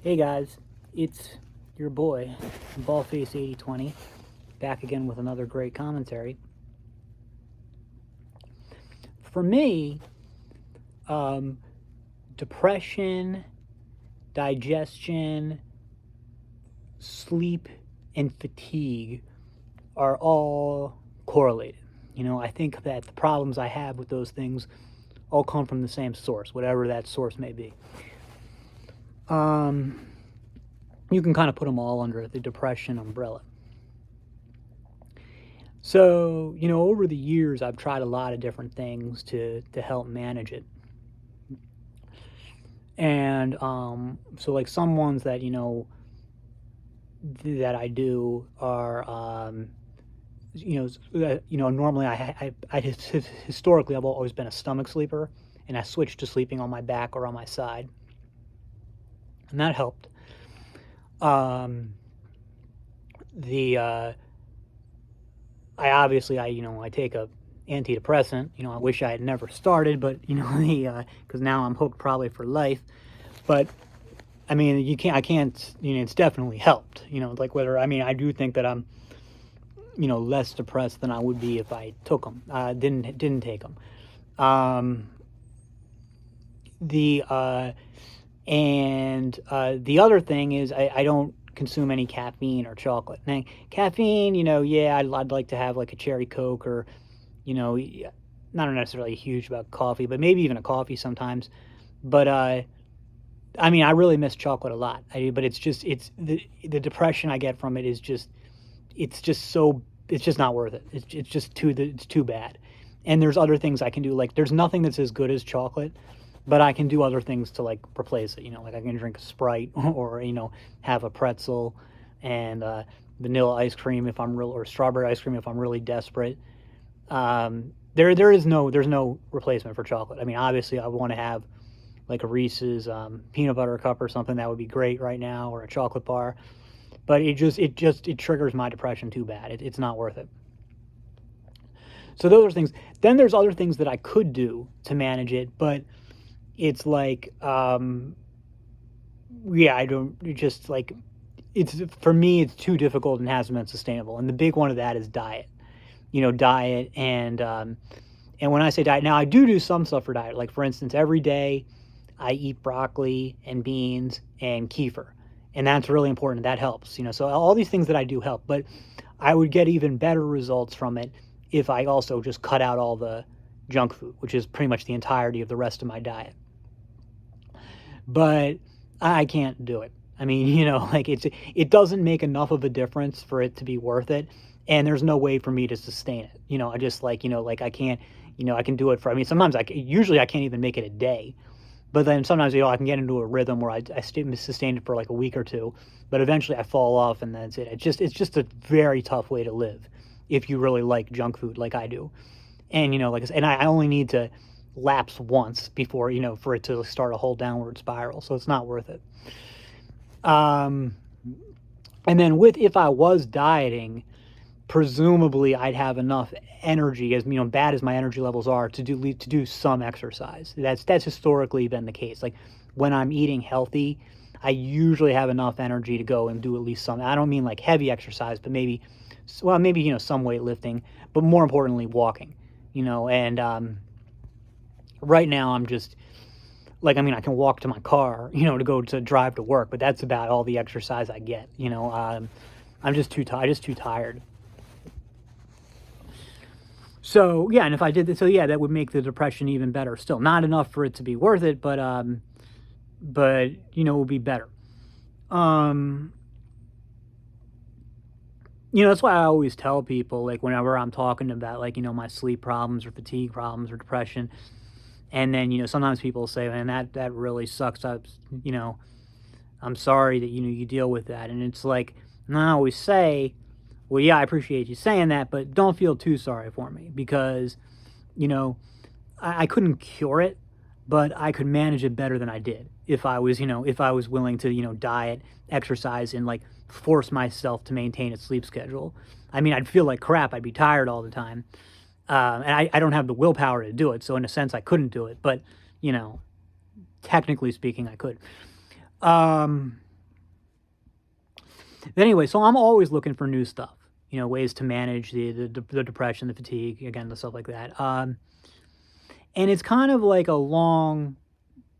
Hey guys, it's your boy, Ballface 8020, back again with another great commentary. For me, depression, digestion, sleep, and fatigue are all correlated. I think that the problems I have with those things all come from the same source, whatever that source may be. You can kind of put them all under the depression umbrella. So, over the years, I've tried a lot of different things to help manage it. And so, like, some ones that, that I do are, normally historically, I've always been a stomach sleeper, and I switched to sleeping on my back or on my side. And that helped. I take a antidepressant. I wish I had never started, but because now I'm hooked probably for life. But I mean, I can't. It's definitely helped. Like whether I do think that I'm, less depressed than I would be if I took them. Didn't take them. The other thing is I don't consume any caffeine or chocolate. Now, caffeine, I'd like to have like a cherry Coke or, not necessarily huge about coffee, but maybe even a coffee sometimes. But I really miss chocolate a lot. But it's the depression I get from it is it's just not worth it. It's too bad. And there's other things I can do. Like there's nothing that's as good as chocolate, but I can do other things to like replace it. Like I can drink a Sprite or have a pretzel and vanilla ice cream if I'm or strawberry ice cream if I'm really desperate. There's no replacement for chocolate. Obviously I want to have like a Reese's peanut butter cup or something. That would be great right now, or a chocolate bar. But it triggers my depression too bad. It's not worth it. So those are things. Then there's other things that I could do to manage it, but it's like, I don't just like, for me, it's too difficult and hasn't been sustainable. And the big one of that is diet, diet. And when I say diet, now I do some stuff for diet. Like for instance, every day I eat broccoli and beans and kefir. And that's really important. That helps, so all these things that I do help, but I would get even better results from it if I also just cut out all the junk food, which is pretty much the entirety of the rest of my diet. But I can't do it. Like it doesn't make enough of a difference for it to be worth it. And there's no way for me to sustain it. I just like I can't, I can do it for, sometimes usually I can't even make it a day. But then sometimes, I can get into a rhythm where I sustain it for like a week or two, but eventually I fall off and that's it. It's just a very tough way to live if you really like junk food like I do. And, like I said, and I only need to lapse once before, for it to start a whole downward spiral. So it's not worth it. And then if I was dieting, presumably I'd have enough energy, as bad as my energy levels are, to do some exercise. That's historically been the case. Like when I'm eating healthy, I usually have enough energy to go and do at least some. I don't mean like heavy exercise, but maybe some weightlifting, but more importantly walking. And right now I'm just like, I can walk to my car, to drive to work, but that's about all the exercise I get. I'm just too tired. So yeah, and if I did this, that would make the depression even better. Still not enough for it to be worth it, but it would be better. That's why I always tell people, like whenever I'm talking about like my sleep problems or fatigue problems or depression, and then sometimes people say, man, that really sucks. I'm sorry that you deal with that, and it's like, and I always say, well, yeah, I appreciate you saying that, but don't feel too sorry for me because, I couldn't cure it, but I could manage it better than I did if I was willing to, diet, exercise, and like force myself to maintain a sleep schedule. I'd feel like crap. I'd be tired all the time. And I don't have the willpower to do it. So in a sense, I couldn't do it. But, technically speaking, I could. But anyway, so I'm always looking for new stuff, ways to manage the depression, the fatigue, again, the stuff like that. And it's kind of like a long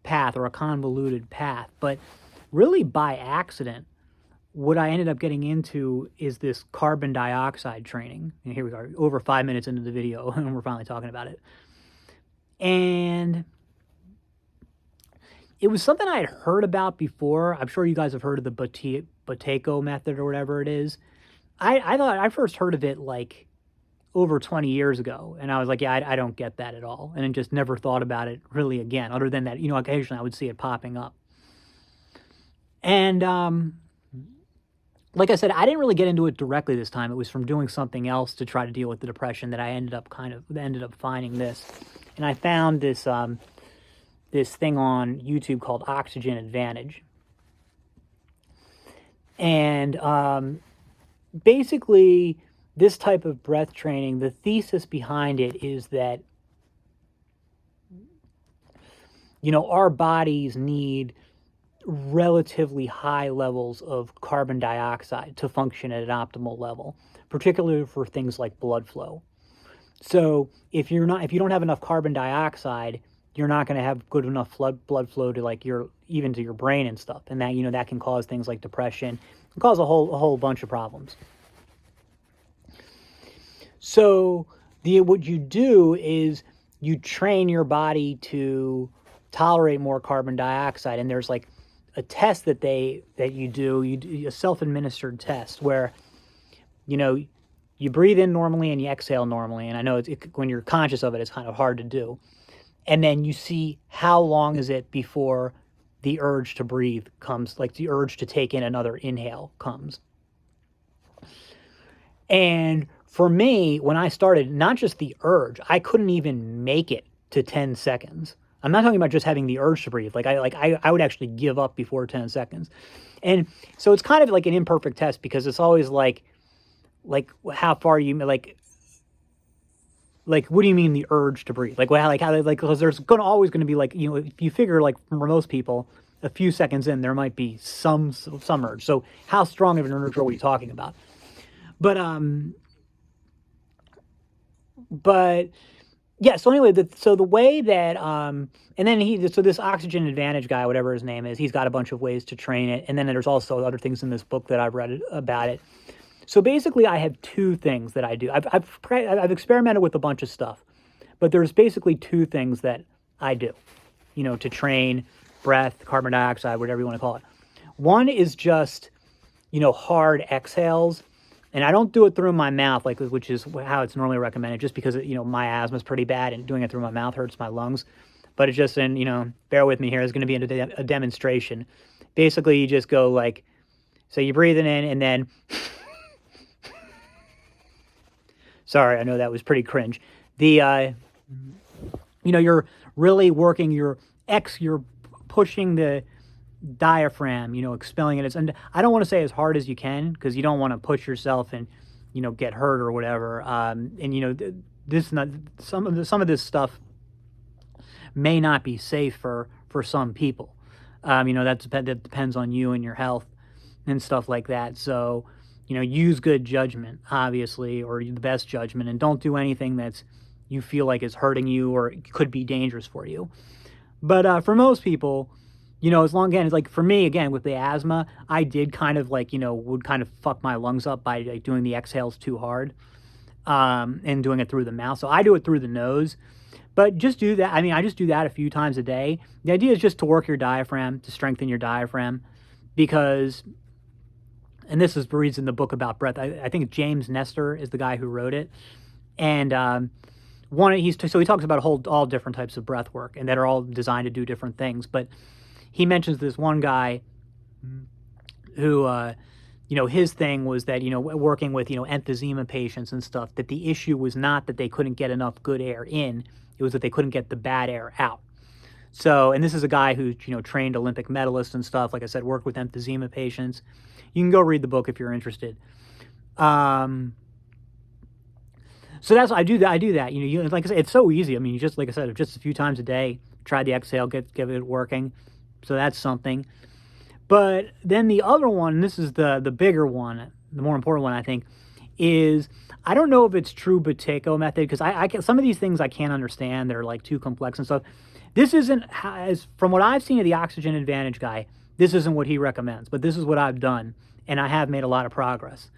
path or a convoluted path, but really by accident, what I ended up getting into is this carbon dioxide training. And here we are, over 5 minutes into the video, and we're finally talking about it. And it was something I had heard about before. I'm sure you guys have heard of the Buteyko method or whatever it is. I thought I first heard of it like over 20 years ago, and I was like, yeah, I don't get that at all, and then just never thought about it really again, other than that, occasionally I would see it popping up. And like I said, I didn't really get into it directly this time. It was from doing something else to try to deal with the depression that I ended up finding this, and I found this this thing on YouTube called Oxygen Advantage. And basically, this type of breath training, the thesis behind it is that, our bodies need relatively high levels of carbon dioxide to function at an optimal level, particularly for things like blood flow. So if you don't have enough carbon dioxide, you're not going to have good enough blood flow to even to your brain and stuff, and that that can cause things like depression, and cause a whole bunch of problems. So what you do is you train your body to tolerate more carbon dioxide, and there's like a test that you do a self-administered test where you breathe in normally and you exhale normally, and I know when you're conscious of it, it's kind of hard to do. And then you see how long is it before the urge to breathe comes, like the urge to take in another inhale comes. And for me, when I started, not just the urge, I couldn't even make it to 10 seconds. I'm not talking about just having the urge to breathe. I would actually give up before 10 seconds. And so it's kind of like an imperfect test, because it's always like how far you what do you mean the urge to breathe? Because there's always going to be if you figure for most people, a few seconds in, there might be some urge. So how strong of an urge are we talking about? But yeah, so anyway, the way that, and then this Oxygen Advantage guy, whatever his name is, he's got a bunch of ways to train it. And then there's also other things in this book that I've read about it. So basically I have two things that I do. I've experimented with a bunch of stuff, but there's basically two things that I do, to train breath, carbon dioxide, whatever you want to call it. One is just, hard exhales. And I don't do it through my mouth, which is how it's normally recommended, just because, my asthma is pretty bad, and doing it through my mouth hurts my lungs. But it's just, bear with me here. It's going to be a demonstration. Basically, you just go so you're breathing in, and then, sorry, I know that was pretty cringe. You're really working you're pushing the diaphragm, expelling it. And I don't want to say as hard as you can, because you don't want to push yourself and get hurt or whatever. Some of this stuff may not be safe for some people. That depends on you and your health and stuff like that. So use good judgment, obviously, or the best judgment, and don't do anything that's you feel like is hurting you or could be dangerous for you. But for most people, as long, again, it's for me, again, with the asthma, I did kind of would kind of fuck my lungs up by doing the exhales too hard, and doing it through the mouth. So I do it through the nose, but just do that. I mean, I just do that a few times a day. The idea is just to work your diaphragm, to strengthen your diaphragm, because, and this reads in the book about breath. I think James Nestor is the guy who wrote it. And, so he talks about all different types of breath work, and that are all designed to do different things. But he mentions this one guy who, his thing was that, working with, emphysema patients and stuff, that the issue was not that they couldn't get enough good air in, it was that they couldn't get the bad air out. So, and this is a guy who, trained Olympic medalists and stuff, like I said, worked with emphysema patients. You can go read the book if you're interested. So that's, I do that, like I said, it's so easy. I mean, you just, like I said, just a few times a day, try the exhale, give it working. So that's something. But then the other one, and this is the bigger one, the more important one, I think, is I don't know if it's true Buteyko method, because I can, some of these things I can't understand. They're like too complex and stuff. This isn't, as from what I've seen of the Oxygen Advantage guy, this isn't what he recommends, but this is what I've done, and I have made a lot of progress.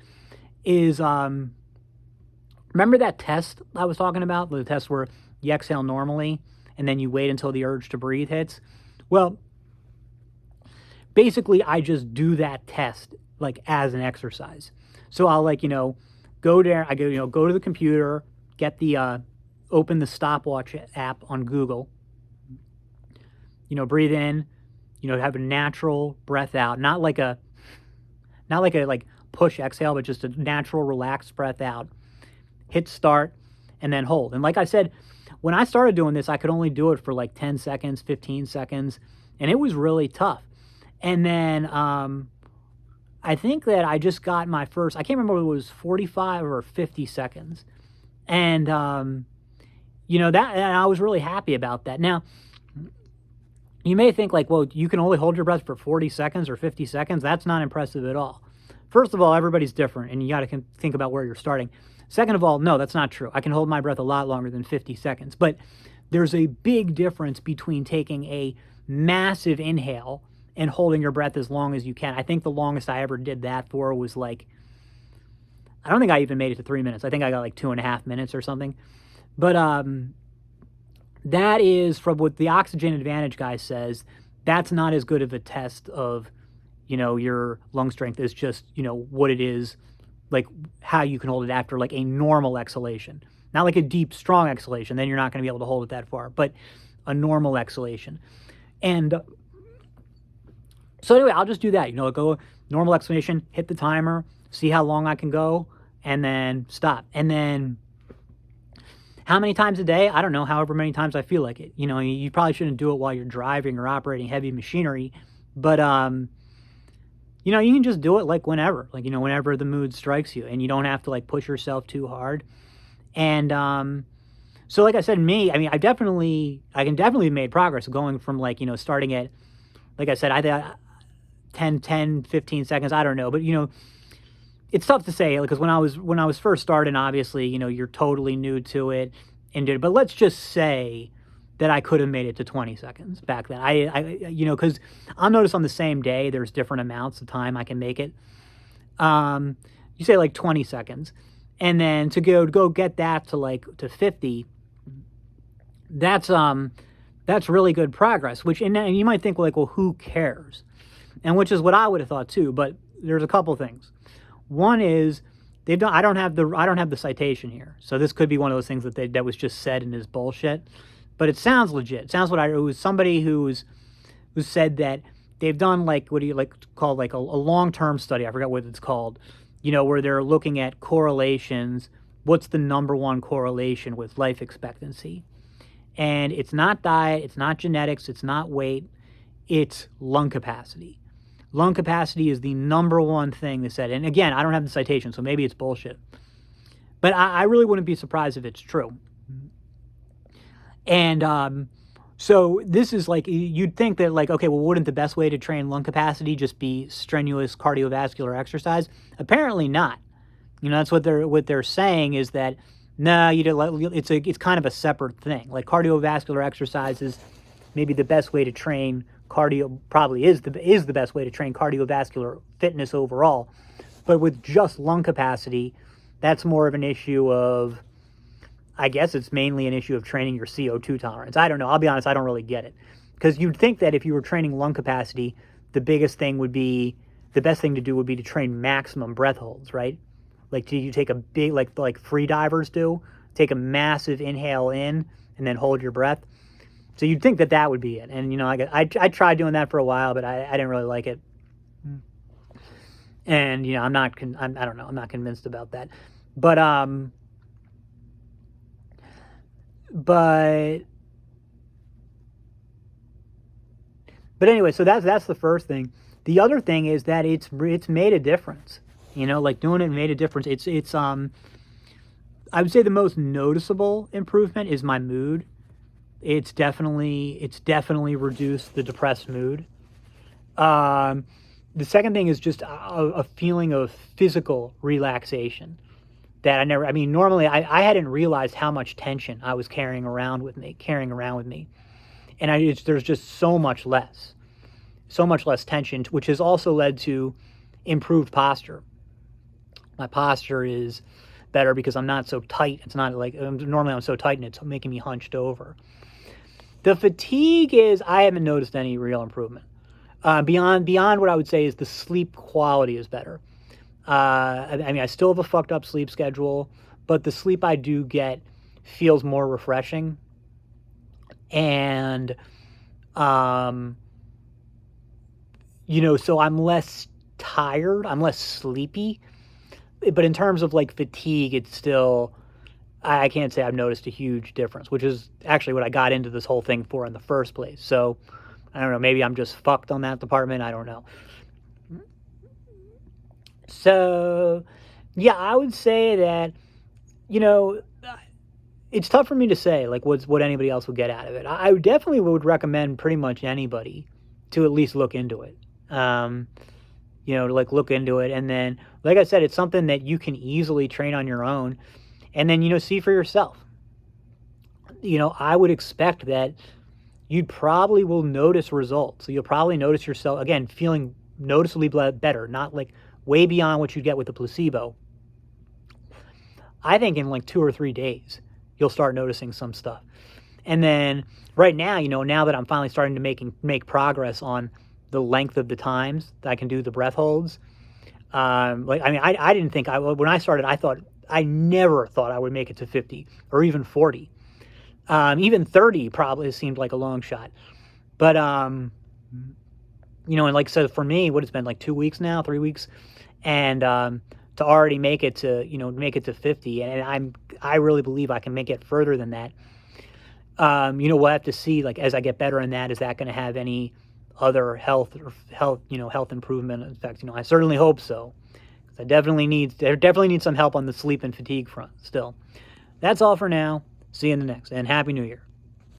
Is remember that test I was talking about, the test where you exhale normally and then you wait until the urge to breathe hits? Well, basically I just do that test like as an exercise. So I'll like, go there, I go, go to the computer, get the open the stopwatch app on Google, breathe in, have a natural breath out, not like a like push exhale, but just a natural relaxed breath out. Hit start and then hold. And like I said, when I started doing this, I could only do it for like 10 seconds, 15 seconds, and it was really tough. And then I think that I just got my first, I can't remember if it was 45 or 50 seconds. And, and I was really happy about that. Now, you may think like, well, you can only hold your breath for 40 seconds or 50 seconds. That's not impressive at all. First of all, everybody's different, and you got to think about where you're starting. Second of all, no, that's not true. I can hold my breath a lot longer than 50 seconds. But there's a big difference between taking a massive inhale and holding your breath as long as you can. I think the longest I ever did that for was like, I don't think I even made it to 3 minutes. I think I got like 2.5 minutes or something. But that is, from what the Oxygen Advantage guy says, that's not as good of a test of, your lung strength as just, what it is, like how you can hold it after like a normal exhalation. Not like a deep, strong exhalation. Then you're not going to be able to hold it that far. But a normal exhalation. And so anyway, I'll just do that. Go normal exhalation, hit the timer, see how long I can go, and then stop. And then how many times a day? I don't know, however many times I feel like it. You probably shouldn't do it while you're driving or operating heavy machinery. But, you can just do it like whenever. Like, whenever the mood strikes you. And you don't have to, like, push yourself too hard. And so, like I said, I can definitely made progress going from, like, starting at, like I said, I think 10, 15 seconds. I don't know. But, it's tough to say, because when I was first starting, obviously, you're totally new to it, but let's just say that I could have made it to 20 seconds back then. Because I'll notice on the same day there's different amounts of time I can make it. You say like 20 seconds, and then to go get that to 50. That's really good progress. And you might think like, well, who cares? And which is what I would have thought too. But there's a couple things. One is I don't have the citation here, so this could be one of those things that was just said in his bullshit, but it sounds legit. It sounds it was somebody who said that they've done like, what do you like call like a long-term study? I forgot what it's called. Where they're looking at correlations. What's the number one correlation with life expectancy? And it's not diet, it's not genetics, it's not weight, it's lung capacity. Lung capacity is the number one thing they said. And again, I don't have the citation, so maybe it's bullshit. But I really wouldn't be surprised if it's true. And so this is like, you'd think that like, okay, well, wouldn't the best way to train lung capacity just be strenuous cardiovascular exercise? Apparently not. That's what they're saying is that, no, it's kind of a separate thing. Like cardiovascular exercise is maybe the best way to train cardio, probably is the best way to train cardiovascular fitness overall. But with just lung capacity, that's more of an issue of, I guess it's mainly an issue of training your CO2 tolerance. I don't know. I'll be honest, I don't really get it. Because you'd think that if you were training lung capacity, the best thing to do would be to train maximum breath holds, right? Like, do you take a big, like free divers do, take a massive inhale in and then hold your breath? So you'd think that would be it. And, I tried doing that for a while, but I didn't really like it. And, I'm not convinced about that. But anyway, so that's the first thing. The other thing is that it's made a difference. Like doing it made a difference. It's I would say the most noticeable improvement is my mood. It's definitely reduced the depressed mood. Um, the second thing is just a feeling of physical relaxation that I mean, normally I hadn't realized how much tension I was carrying around with me. And there's just so much less tension, which has also led to improved posture. My posture is better because I'm not so tight. It's not like normally I'm so tight and it's making me hunched over. The fatigue is I haven't noticed any real improvement. Beyond what I would say is the sleep quality is better. I mean, I still have a fucked up sleep schedule, but the sleep I do get feels more refreshing, and so I'm less tired, I'm less sleepy. But in terms of like fatigue, it's still I can't say I've noticed a huge difference, which is actually what I got into this whole thing for in the first place. So I don't know, maybe I'm just fucked on that department. I don't know. So yeah, I would say that, you know, it's tough for me to say like what anybody else would get out of it. I definitely would recommend pretty much anybody to at least look into it. To like look into it, and then like I said, it's something that you can easily train on your own, and then see for yourself. I would expect that you'd probably will notice results. So you'll probably notice yourself again feeling noticeably better, not like way beyond what you get with the placebo. I think in like 2 or 3 days you'll start noticing some stuff. And then right now, now that I'm finally starting to make progress on the length of the times that I can do the breath holds, I didn't think when I started, I never thought I would make it to 50 or even 40. Even 30 probably seemed like a long shot. But, and like I said, for me, what it's been like 2 weeks now, 3 weeks, and to already make it to 50, and I really believe I can make it further than that. We'll have to see, like, as I get better in that, is that going to have any other health improvement effects? I certainly hope so. I definitely need some help on the sleep and fatigue front still. That's all for now. See you in the next, and Happy New Year.